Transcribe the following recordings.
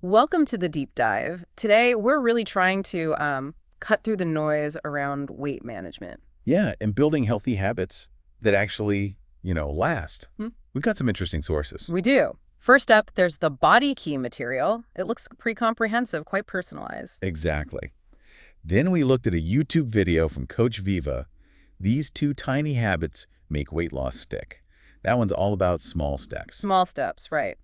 Welcome to the deep dive. Today, we're really trying to cut through the noise around weight management. Yeah, and building healthy habits that actually, last. Hmm? We've got some interesting sources. We do. First up, there's the body key material. It looks pretty comprehensive, quite personalized. Exactly. Then we looked at a YouTube video from Coach Viva. These 2 tiny habits make weight loss stick. That one's all about small steps. Small steps, right.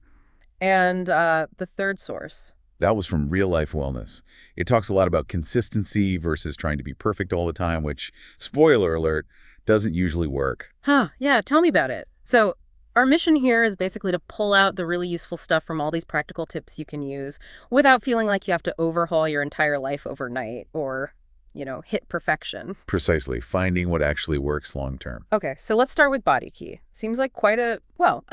And the third source. That was from Real Life Wellness. It talks a lot about consistency versus trying to be perfect all the time, which, spoiler alert, doesn't usually work. Huh, yeah, tell me about it. So, our mission here is basically to pull out the really useful stuff from all these practical tips you can use without feeling like you have to overhaul your entire life overnight or, hit perfection. Precisely, finding what actually works long term. Okay, so let's start with body key. Seems like quite a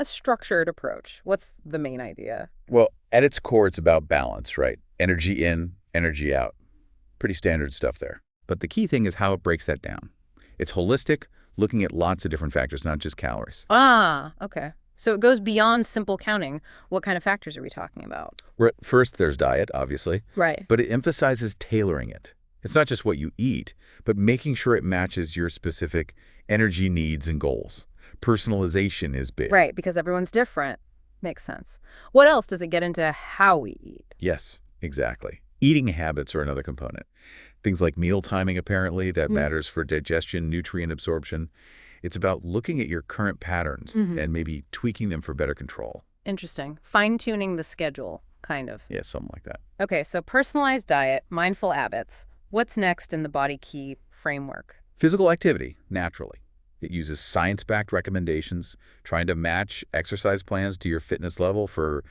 structured approach. What's the main idea? Well, at its core, it's about balance, right? Energy in, energy out. Pretty standard stuff there. But the key thing is how it breaks that down. It's holistic, looking at lots of different factors, not just calories. Ah, okay. So it goes beyond simple counting. What kind of factors are we talking about? First, there's diet, obviously, Right. but it emphasizes tailoring it. It's not just what you eat, but making sure it matches your specific energy needs and goals. Personalization is big. Right, because everyone's different. Makes sense. What else does it get into how we eat? Yes, exactly. Eating habits are another component. Things like meal timing, apparently, that matters for digestion, nutrient absorption. It's about looking at your current patterns and maybe tweaking them for better control. Interesting. Fine-tuning the schedule, kind of. Yeah, something like that. Okay, so personalized diet, mindful habits. What's next in the body key framework? Physical activity, naturally. It uses science-backed recommendations, trying to match exercise plans to your fitness level for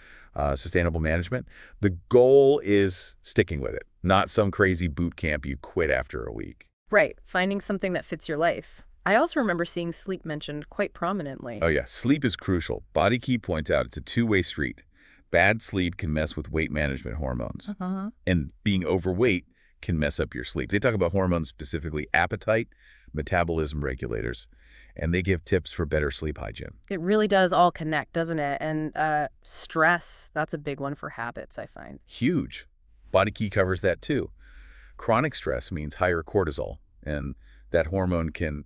sustainable management. The goal is sticking with it, not some crazy boot camp you quit after a week. Right, finding something that fits your life. I also remember seeing sleep mentioned quite prominently. Oh yeah, sleep is crucial. Body Key points out it's a two-way street. Bad sleep can mess with weight management hormones. And being overweight can mess up your sleep. They talk about hormones, specifically appetite, metabolism regulators, and they give tips for better sleep hygiene. It really does all connect, doesn't it? And stress, that's a big one for habits, I find. Huge. Body Key covers that too. Chronic stress means higher cortisol, and that hormone can,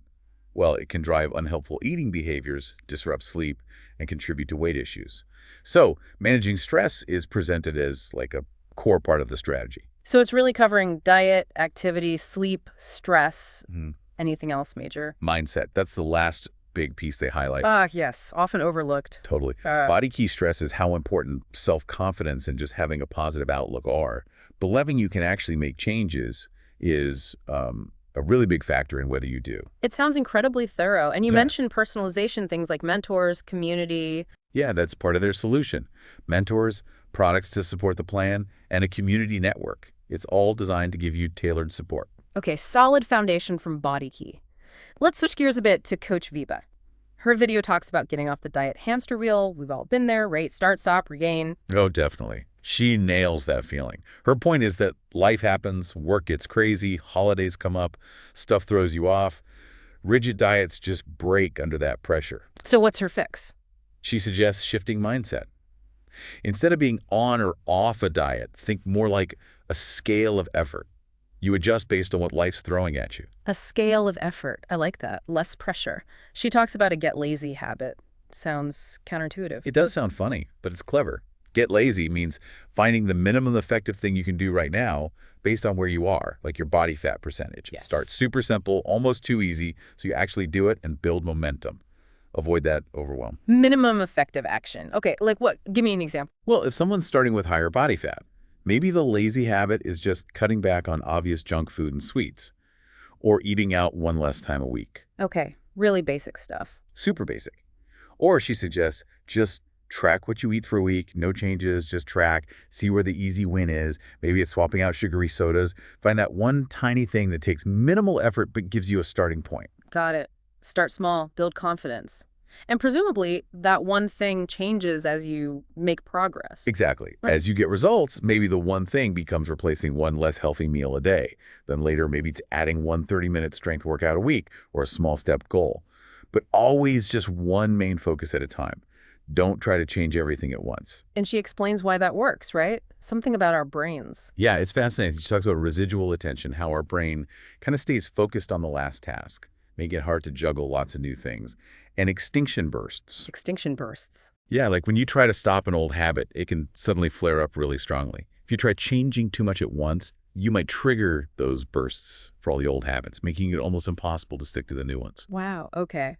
it can drive unhelpful eating behaviors, disrupt sleep, and contribute to weight issues. So managing stress is presented as like a core part of the strategy. So it's really covering diet, activity, sleep, stress, anything else major? Mindset. That's the last big piece they highlight. Yes, often overlooked. Totally. Body Key stresses how important self-confidence and just having a positive outlook are. Believing you can actually make changes is a really big factor in whether you do. It sounds incredibly thorough. And you mentioned personalization, things like mentors, community. Yeah, that's part of their solution. Mentors, products to support the plan, and a community network. It's all designed to give you tailored support. Okay, solid foundation from Body Key. Let's switch gears a bit to Coach Viva. Her video talks about getting off the diet hamster wheel. We've all been there, right? Start, stop, regain. Oh, definitely. She nails that feeling. Her point is that life happens, work gets crazy, holidays come up, stuff throws you off. Rigid diets just break under that pressure. So what's her fix? She suggests shifting mindset. Instead of being on or off a diet, think more like a scale of effort. You adjust based on what life's throwing at you. A scale of effort. I like that. Less pressure. She talks about a get lazy habit. Sounds counterintuitive. It does sound funny, but it's clever. Get lazy means finding the minimum effective thing you can do right now based on where you are, like your body fat percentage. Yes. Start super simple, almost too easy, so you actually do it and build momentum. Avoid that overwhelm. Minimum effective action. Okay, like what? Give me an example. Well, if someone's starting with higher body fat, maybe the lazy habit is just cutting back on obvious junk food and sweets, or eating out one less time a week. Okay, really basic stuff. Super basic. Or she suggests just track what you eat for a week, no changes, just track, see where the easy win is. Maybe it's swapping out sugary sodas. Find that one tiny thing that takes minimal effort but gives you a starting point. Got it. Start small, build confidence. And presumably, that one thing changes as you make progress. Exactly. Right. As you get results, maybe the one thing becomes replacing one less healthy meal a day. Then later, maybe it's adding one 30-minute strength workout a week or a small step goal. But always just one main focus at a time. Don't try to change everything at once. And she explains why that works, right? Something about our brains. Yeah, it's fascinating. She talks about residual attention, how our brain kind of stays focused on the last task, making it hard to juggle lots of new things. And extinction bursts. Extinction bursts. Yeah, like when you try to stop an old habit, it can suddenly flare up really strongly. If you try changing too much at once, you might trigger those bursts for all the old habits, making it almost impossible to stick to the new ones. Wow, okay.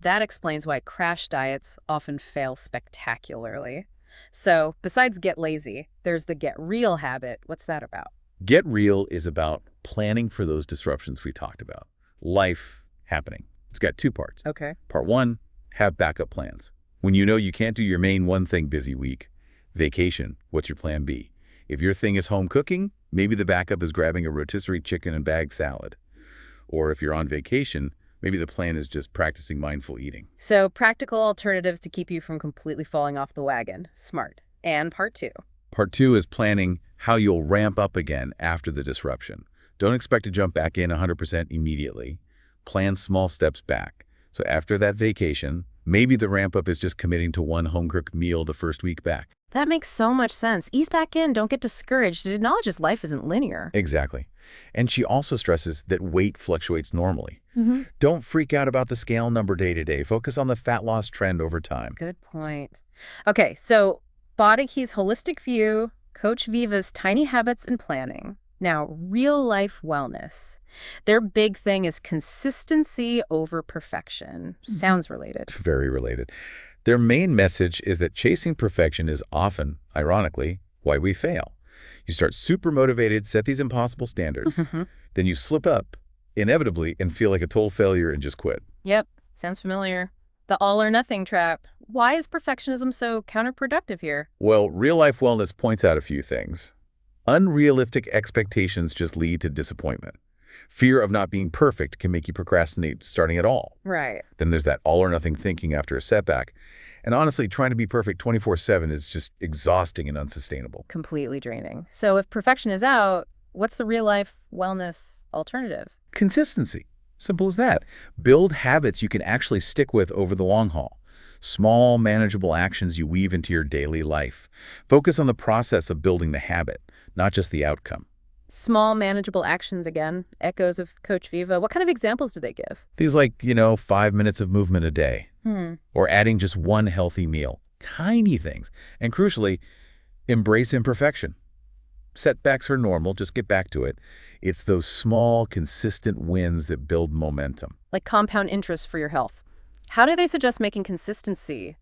That explains why crash diets often fail spectacularly. So, besides get lazy, there's the get real habit. What's that about? Get real is about planning for those disruptions we talked about. Life happening. It's got two parts. Okay. Part one, have backup plans. When you know you can't do your main one thing busy week, vacation, what's your plan B? If your thing is home cooking, maybe the backup is grabbing a rotisserie chicken and bagged salad. Or if you're on vacation, maybe the plan is just practicing mindful eating. So, practical alternatives to keep you from completely falling off the wagon. Smart. And part two. Part two is planning how you'll ramp up again after the disruption. Don't expect to jump back in 100% immediately. Plan small steps back. So after that vacation, maybe the ramp up is just committing to one home-cooked meal the first week back. That makes so much sense. Ease back in, don't get discouraged. It acknowledges life isn't linear. Exactly. And she also stresses that weight fluctuates normally. Mm-hmm. Don't freak out about the scale number day to day. Focus on the fat loss trend over time. Good point. Okay, so Body Key's holistic view, Coach Viva's tiny habits and planning. Now, real life wellness. Their big thing is consistency over perfection. Sounds related. Very related. Their main message is that chasing perfection is often, ironically, why we fail. You start super motivated, set these impossible standards, then you slip up, inevitably, and feel like a total failure and just quit. Yep, sounds familiar. The all or nothing trap. Why is perfectionism so counterproductive here? Well, real-life wellness points out a few things. Unrealistic expectations just lead to disappointment. Fear of not being perfect can make you procrastinate starting at all. Right. Then there's that all-or-nothing thinking after a setback. And honestly, trying to be perfect 24/7 is just exhausting and unsustainable. Completely draining. So if perfection is out, what's the real-life wellness alternative? Consistency. Simple as that. Build habits you can actually stick with over the long haul. Small, manageable actions you weave into your daily life. Focus on the process of building the habit, not just the outcome. Small, manageable actions again. Echoes of Coach Viva. What kind of examples do they give? Things like, 5 minutes of movement a day. Or adding just one healthy meal. Tiny things. And crucially, embrace imperfection. Setbacks are normal, just get back to it. It's those small, consistent wins that build momentum. Like compound interest for your health. How do they suggest making consistency?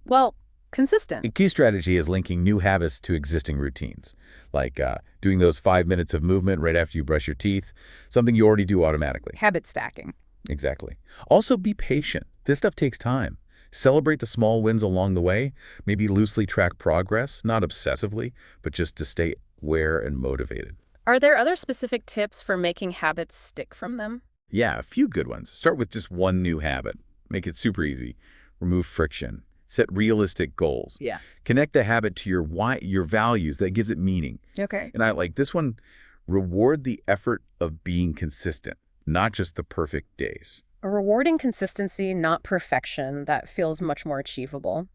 Well, consistent. A key strategy is linking new habits to existing routines, like doing those 5 minutes of movement right after you brush your teeth, something you already do automatically. Habit stacking. Exactly. Also, be patient. This stuff takes time. Celebrate the small wins along the way. Maybe loosely track progress, not obsessively, but just to stay aware and motivated. Are there other specific tips for making habits stick from them? Yeah, a few good ones. Start with just one new habit. Make it super easy. Remove friction. Set realistic goals. Yeah. Connect the habit to your values. That gives it meaning. Okay. And I like this one. Reward the effort of being consistent, not just the perfect days. A rewarding consistency, not perfection. That feels much more achievable.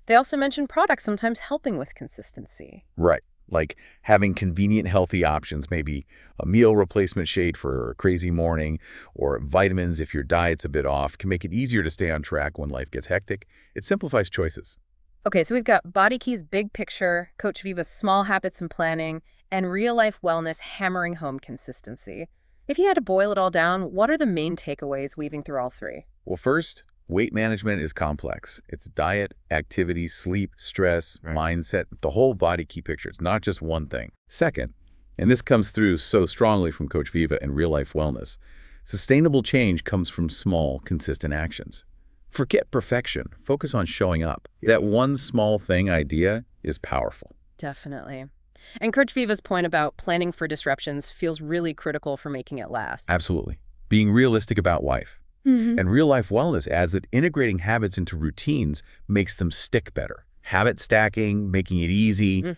They also mention products sometimes helping with consistency. Right. Like having convenient, healthy options, maybe a meal replacement shake for a crazy morning, or vitamins if your diet's a bit off, can make it easier to stay on track when life gets hectic. It simplifies choices. Okay, so we've got Body Key's big picture, Coach Viva's small habits and planning, and real-life wellness hammering home consistency. If you had to boil it all down, what are the main takeaways weaving through all three? Well, first, weight management is complex. It's diet, activity, sleep, stress, mindset, the whole Body Key picture. It's not just one thing. Second, and this comes through so strongly from Coach Viva and real-life wellness, sustainable change comes from small, consistent actions. Forget perfection. Focus on showing up. That one small thing idea is powerful. Definitely. And Coach Viva's point about planning for disruptions feels really critical for making it last. Absolutely. Being realistic about life. And real-life wellness adds that integrating habits into routines makes them stick better. Habit stacking, making it easy.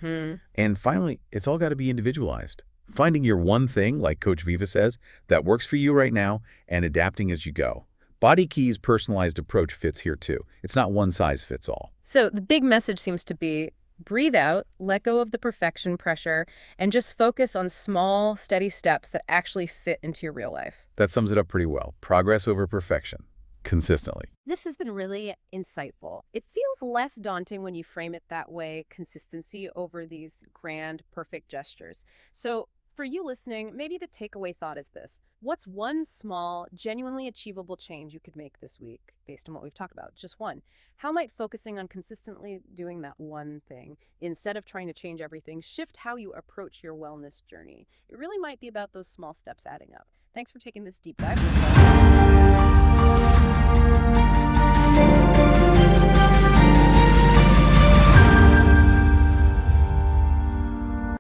And finally, it's all got to be individualized. Finding your one thing, like Coach Viva says, that works for you right now and adapting as you go. Body Key's personalized approach fits here too. It's not one size fits all. So the big message seems to be breathe out, let go of the perfection pressure, and just focus on small, steady steps that actually fit into your real life. That sums it up pretty well. Progress over perfection. Consistently. This has been really insightful. It feels less daunting when you frame it that way, consistency over these grand, perfect gestures. So for you listening, maybe the takeaway thought is this. What's one small, genuinely achievable change you could make this week based on what we've talked about? Just one. How might focusing on consistently doing that one thing, instead of trying to change everything, shift how you approach your wellness journey? It really might be about those small steps adding up. Thanks for taking this deep dive with us.